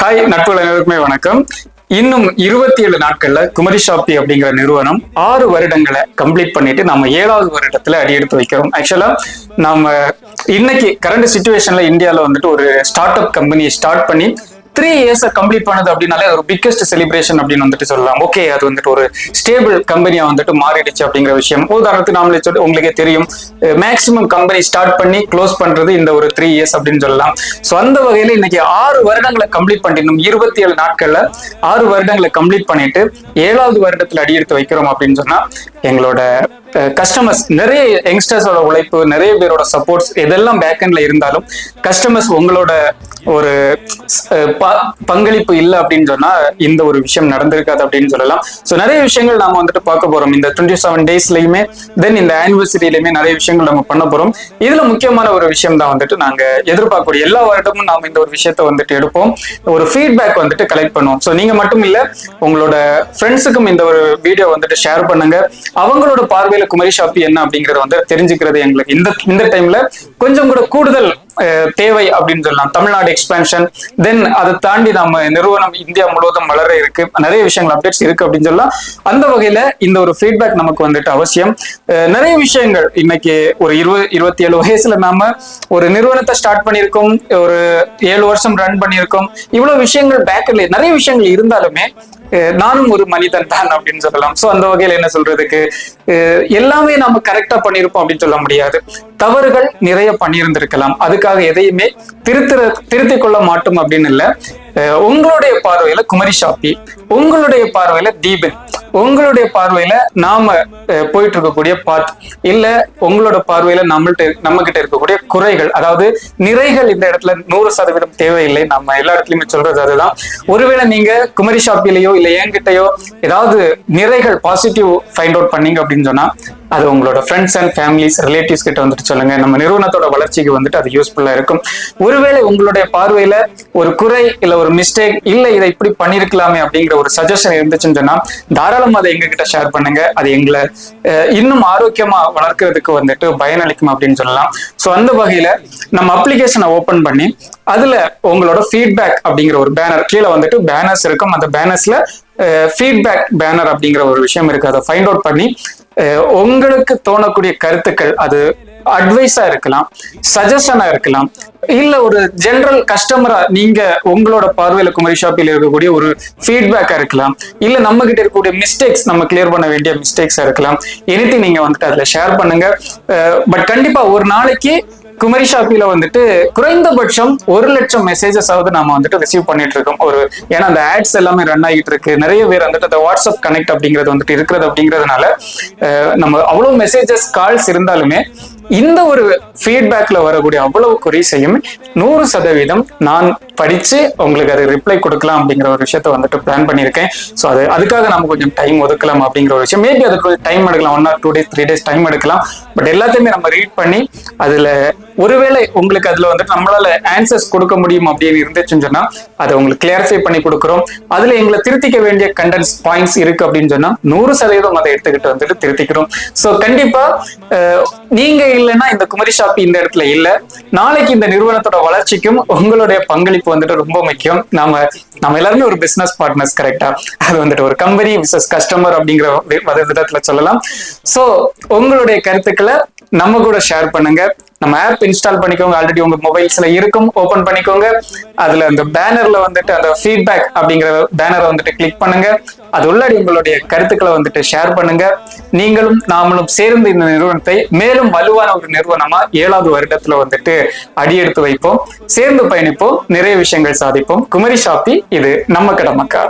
Hi நட்புகள் அனைவருக்குமே வணக்கம். இன்னும் 27 நாட்கள்ல குமரி ஷாப்பி அப்படிங்கிற நிறுவனம் 6 வருடங்களை கம்ப்ளீட் பண்ணிட்டு நம்ம 7வது வருடத்துல அடி எடுத்து வைக்கிறோம். ஆக்சுவலா நம்ம இன்னைக்கு கரண்ட் சிச்சுவேஷன்ல இந்தியால வந்துட்டு ஒரு ஸ்டார்ட் அப் கம்பெனி ஸ்டார்ட் பண்ணி 3 இயர்ஸ் கம்ப்ளீட் பண்ணது அப்படின்னாலே ஒரு பிக்கெஸ்ட் செலிப்ரேஷன் அப்படின்னு வந்துட்டு சொல்லலாம். ஓகே, அது வந்துட்டு ஒரு ஸ்டேபிள் கம்பெனியா வந்துட்டு மாறிடுச்சு அப்படிங்கிற விஷயம். உதாரணத்துக்கு நாமளே சொல்லி உங்களுக்கே தெரியும், மேக்சிமம் கம்பெனி ஸ்டார்ட் பண்ணி க்ளோஸ் பண்றது இந்த ஒரு 3 இயர்ஸ் அப்படின்னு சொல்லலாம். ஸோ அந்த வகையில இன்னைக்கு 6 வருடங்களை கம்ப்ளீட் பண்ணிட்டு 27 நாட்கள்ல 6 வருடங்களை கம்ப்ளீட் பண்ணிட்டு 7வது வருடத்துல அடியெடுத்து வைக்கிறோம் அப்படின்னு சொன்னா எங்களோட கஸ்டமர்ஸ், நிறைய யங்ஸ்டர்ஸோட உழைப்பு, நிறைய பேரோட சப்போர்ட்ஸ் இதெல்லாம் பேக்எண்ட்ல இருந்தாலும் கஸ்டமர்ஸ் உங்களோட ஒரு பங்களிப்பு இல்லை அப்படின்னு சொன்னா இந்த ஒரு விஷயம் நடந்திருக்காது அப்படின்னு சொல்லலாம். ஸோ நிறைய விஷயங்கள் நாம வந்துட்டு பார்க்க போறோம் இந்த 27 டேஸ்லயுமே, தென் இந்த ஆனிவர்சரியிலுமே நிறைய விஷயங்கள் நம்ம பண்ண போறோம். இதுல முக்கியமான ஒரு விஷயம் தான் வந்துட்டு நாங்க எதிர்பார்க்கக்கூடிய எல்லா வருடமும் நாம இந்த ஒரு விஷயத்த வந்துட்டு எடுப்போம், ஒரு ஃபீட்பேக் வந்துட்டு கலெக்ட் பண்ணுவோம். ஸோ நீங்க மட்டும் இல்ல, உங்களோட ஃப்ரெண்ட்ஸுக்கும் இந்த ஒரு வீடியோ வந்துட்டு ஷேர் பண்ணுங்க. அவங்களோட பார்வையில குமரி ஷாப்பி என்ன அப்படிங்கறத வந்து தெரிஞ்சுக்கிறது எங்களுக்கு இந்த டைம்ல கொஞ்சம் கூட கூடுதல் தேவை அப்படின்னு சொல்லலாம். தமிழ்நாடு எக்ஸ்பான்ஷன், தென் அதை தாண்டி நம்ம நிறுவனம் இந்தியா முழுவதும் வளர இருக்கு, நிறைய விஷயங்கள் அப்டேட்ஸ் இருக்கு அப்படின்னு சொல்லலாம். அந்த வகையில இந்த ஒரு ஃபீட்பேக் நமக்கு வந்துட்டு அவசியம். நிறைய விஷயங்கள் இன்னைக்கு ஒரு 27 வயசுல நாம ஒரு நிறுவனத்தை ஸ்டார்ட் பண்ணியிருக்கோம், ஒரு 7 வருஷம் ரன் பண்ணியிருக்கோம். இவ்வளவு விஷயங்கள் பேக்ல நிறைய விஷயங்கள் இருந்தாலுமே நானும் ஒரு மனிதன் தான் அப்படின்னு சொல்லலாம். சோ அந்த வகையில என்ன சொல்றதுக்கு, எல்லாமே நாம கரெக்டா பண்ணிருப்போம் அப்படின்னு சொல்ல முடியாது. தவறுகள் நிறைய பண்ணியிருந்திருக்கலாம், அதுக்காக எதையுமே திருத்திக் கொள்ள மாட்டோம் அப்படின்னு இல்லை. உங்களுடைய பார்வையில குமரி ஷாப்பி, உங்களுடைய பார்வையில தீபன், உங்களுடைய பார்வையில நாம போயிட்டு இருக்கக்கூடிய பாத், இல்ல உங்களோட பார்வையில நம்ம கிட்ட இருக்கக்கூடிய குறைகள், அதாவது நிறைகள் இந்த இடத்துல 100% தேவையில்லை. நம்ம எல்லா இடத்துலயுமே சொல்றது அதுதான். ஒருவேளை நீங்க குமரி ஷாப்பிலேயோ இல்ல என்கிட்டயோ ஏதாவது நிறைகள் பாசிட்டிவ் ஃபைண்ட் அவுட் பண்ணீங்க அப்படின்னு சொன்னா அது உங்களோட ஃப்ரெண்ட்ஸ் அண்ட் ஃபேமிலிஸ், ரிலேட்டிவ்ஸ் கிட்ட வந்துட்டு சொல்லுங்க. நம்ம நிறுவனத்தோட வளர்ச்சிக்கு வந்துட்டு அது யூஸ்ஃபுல்லா இருக்கும். ஒருவேளை உங்களுடைய பார்வையில ஒரு குறை இல்ல ஒரு மிஸ்டேக், இல்ல இதை இப்படி பண்ணிருக்கலாமே அப்படிங்கிற ஒரு சஜஷன் இருந்துச்சுன்னு சொன்னா தாராளமா அதை எங்க கிட்ட ஷேர் பண்ணுங்க. அது எங்களை இன்னும் ஆரோக்கியமா வளர்க்கறதுக்கு வந்துட்டு பயனளிக்கும் அப்படின்னு சொல்லலாம். ஸோ அந்த வகையில நம்ம அப்ளிகேஷனை ஓபன் பண்ணி அதுல உங்களோட ஃபீட்பேக் அப்படிங்கிற ஒரு பேனர், கீழே வந்துட்டு பேனர்ஸ் இருக்கும், அந்த பேனர்ஸ்ல ஃபீட்பேக் பேனர் அப்படிங்கிற ஒரு விஷயம் இருக்கு. அதை ஃபைண்ட் அவுட் பண்ணி உங்களுக்கு தோணக்கூடிய கருத்துக்கள், அது அட்வைஸா இருக்கலாம், சஜஷனா இருக்கலாம், இல்ல ஒரு ஜெனரல் கஸ்டமரா நீங்க உங்களோட பார்வையில குமரி ஷாப்பில் இருக்கக்கூடிய ஒரு ஃபீட்பேக்கா இருக்கலாம், இல்ல நம்ம கிட்ட இருக்கக்கூடிய மிஸ்டேக்ஸ், நம்ம கிளியர் பண்ண வேண்டிய மிஸ்டேக்ஸா இருக்கலாம். எனிதிங் நீங்க வந்துட்டு அதுல ஷேர் பண்ணுங்க. பட் கண்டிப்பா ஒரு நாளைக்கு குமரி ஷாப்பில வந்துட்டு குறைந்தபட்சம் 1 லட்சம் மெசேஜஸ் ஆகுது நாம வந்துட்டு ரிசீவ் பண்ணிட்டு இருக்கோம். ஏன்னா அந்த ஆட்ஸ் எல்லாமே ரன் ஆகிட்டு இருக்கு, நிறைய பேர் வந்துட்டு அந்த வாட்ஸ்அப் கனெக்ட் அப்படிங்கிறது வந்துட்டு இருக்கிறது அப்படிங்கிறதுனால நம்ம அவ்வளவு மெசேஜஸ் கால்ஸ் இருந்தாலுமே இந்த ஒரு ஃபீட்பேக்ல வரக்கூடிய அவ்வளவு குறிசையும் 100% நான் படிச்சு உங்களுக்கு அது ரிப்ளை கொடுக்கலாம் அப்படிங்கிற ஒரு விஷயத்த வந்துட்டு பிளான் பண்ணியிருக்கேன். ஸோ அதுக்காக நம்ம கொஞ்சம் டைம் ஒதுக்கலாம் அப்படிங்கிற ஒரு விஷயம். மேபி அதுக்கு டைம் எடுக்கலாம், 1 or 2 days 3 days டைம் எடுக்கலாம். பட் எல்லாத்தையுமே நம்ம ரீட் பண்ணி அதுல ஒருவேளை உங்களுக்கு அதுல வந்துட்டு நம்மளால ஆன்சர்ஸ் கொடுக்க முடியும் அப்படின்னு இருந்துச்சுன்னு சொன்னா அதை உங்களுக்கு கிளாரிஃபை பண்ணி கொடுக்குறோம். அதுல எங்களை திருத்திக்க வேண்டிய கண்டென்ட்ஸ் பாயிண்ட்ஸ் இருக்கு அப்படின்னு சொன்னா 100% அதை எடுத்துக்கிட்டு வந்துட்டு திருத்திக்கிறோம். ஸோ கண்டிப்பா நீங்க இல்லைன்னா இந்த குமரி ஷாப்பி இந்த இடத்துல இல்ல. நாளைக்கு இந்த நிறுவனத்தோட வளர்ச்சிக்கும் உங்களுடைய பங்களிப்பு வந்துட்டு ரொம்ப முக்கியம். நம்ம எல்லாருமே ஒரு பிசினஸ் பார்ட்னர்ஸ், கரெக்டா? அது வந்துட்டு ஒரு கம்பெனி விசஸ் கஸ்டமர் அப்படிங்கிற விதத்துல சொல்லலாம். சோ உங்களுடைய கருத்துக்களை நம்ம கூட ஷேர் பண்ணுங்க. நம்ம ஆப் இன்ஸ்டால் பண்ணிக்கோங்க, ஆல்ரெடி உங்க மொபைல்ஸ்ல இருக்கும், ஓபன் பண்ணிக்கோங்க. அதுல அந்த பேனர்ல வந்துட்டு அந்த ஃபீட்பேக் அப்படிங்கிற பேனரை வந்துட்டு கிளிக் பண்ணுங்க. அது உள்ளாடி உங்களுடைய கருத்துக்களை வந்துட்டு ஷேர் பண்ணுங்க. நீங்களும் நாமளும் சேர்ந்து இந்த நிறுவனத்தை மேலும் வலுவான ஒரு நிறுவனமா 7வது வருடத்துல வந்துட்டு அடியெடுத்து வைப்போம், சேர்ந்து பயணிப்போம், நிறைய விஷயங்கள் சாதிப்போம். குமரி ஷாப்பி, இது நம்ம கடமக்கா.